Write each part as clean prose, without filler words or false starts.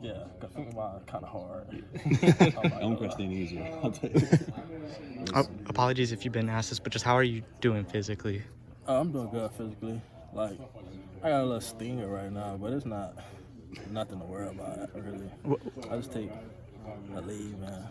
Yeah, cause football kind of hard. Elmcrest ain't easy. I'll tell you. Apologies if you've been asked this, but just how are you doing physically? I'm doing good physically. Like, I got a little stinger right now, but it's nothing to worry about, really. I just take a leave, man.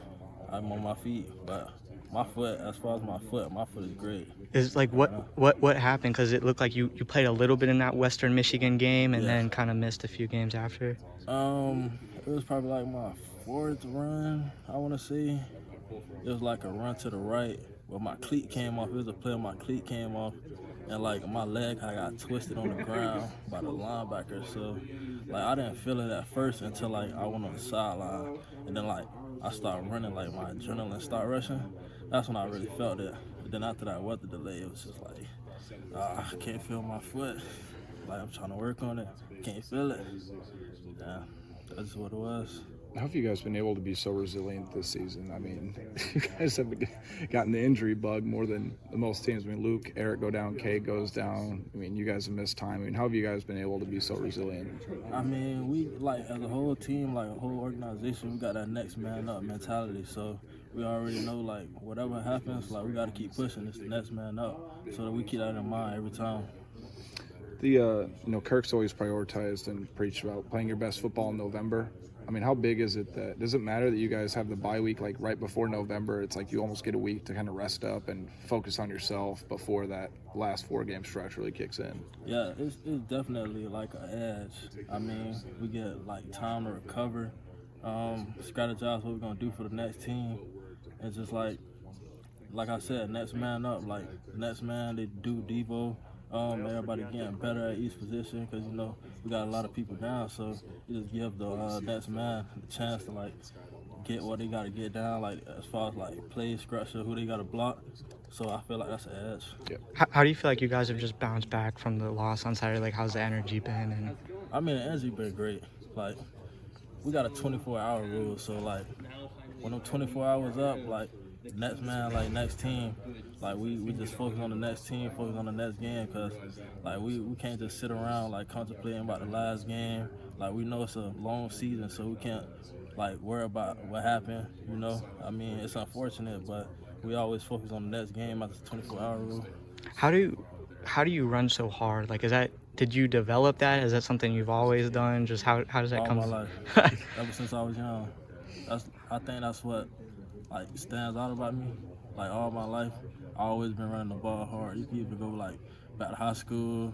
I'm on my feet, but my foot, as far as my foot is great. Is like what happened? Because it looked like you played a little bit in that Western Michigan game and Yeah. then kind of missed a few games after. It was probably like my fourth run, I want to say. It was like a run to the right, but my cleat came off. It was a play, my cleat came off, and like my leg, I got twisted on the ground by the linebacker. So, like I didn't feel it at first until like I went on the sideline, and then like I started running, like my adrenaline started rushing. That's when I really felt it. And then after that weather delay, it was just like I can't feel my foot. Like I'm trying to work on it, can't feel it. Yeah, that's what it was. How have you guys been able to be so resilient this season? I mean, you guys have gotten the injury bug more than most teams. I mean, Luke, Eric go down, Kay goes down. I mean, you guys have missed time. I mean, how have you guys been able to be so resilient? I mean, we, like, as a whole team, like, a whole organization, we got that next man up mentality. So we already know, like, whatever happens, like, we got to keep pushing. It's the next man up so that we keep that in mind every time. Kirk's always prioritized and preached about playing your best football in November. I mean, how big is it that, does it matter that you guys have the bye week, like right before November? It's like you almost get a week to kind of rest up and focus on yourself before that last 4-game stretch really kicks in. Yeah, it's definitely like an edge. I mean, we get like time to recover, strategize what we're going to do for the next team. It's just like I said, next man up, like next man, they do Devo. Everybody getting better at each position because, we got a lot of people down. So you just give the next man the chance to, like, get what they got to get down, like, as far as, like, play structure, who they got to block. So I feel like that's an edge. Yeah. How do you feel like you guys have just bounced back from the loss on Saturday? Like, how's the energy been? And I mean, the energy been great. Like, we got a 24-hour rule. So, like, when them 24 hours up, like, next man, like, next team, like, we just focus on the next team, focus on the next game, because, like, we can't just sit around, like, contemplating about the last game. Like, we know it's a long season, so we can't, like, worry about what happened, I mean, it's unfortunate, but we always focus on the next game after the 24-hour rule. How do you run so hard? Like, did you develop that? Is that something you've always done? Just how does that come? All my life, ever since I was young. I think that's what, like, stands out about me. Like, all my life, I always been running the ball hard. You can even go, like, back to high school,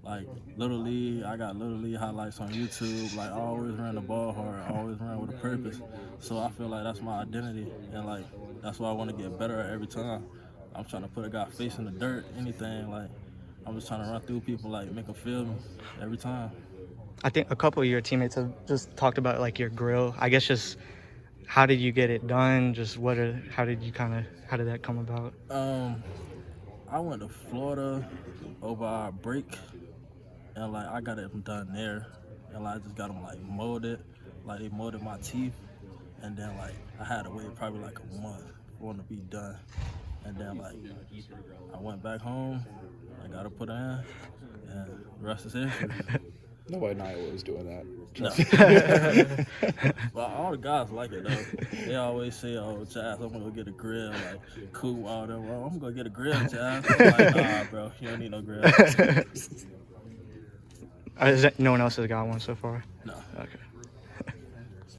like, Little League. I got Little League highlights on YouTube. Like, I always ran the ball hard. I always ran with a purpose. So I feel like that's my identity. And, like, that's what I want to get better at every time. I'm trying to put a guy face in the dirt, anything. Like, I'm just trying to run through people, like, make them feel me every time. I think a couple of your teammates have just talked about, like, your grill. I guess just how did you get it done? Just how did that come about? I went to Florida over our break, and like I got it done there, and like I just got them like molded, like they molded my teeth, and then like I had to wait probably like a month for them to be done, and then like I went back home, I got to put it in, and the rest is history. Nobody in Iowa is doing that. No. Well, all the guys like it though. They always say, "Oh, Jazz, I'm gonna go get a grill." Like, cool, all them. Well, I'm gonna get a grill, Jazz. I'm like, nah, bro, you don't need no grill. No one else has got one so far? No. Okay.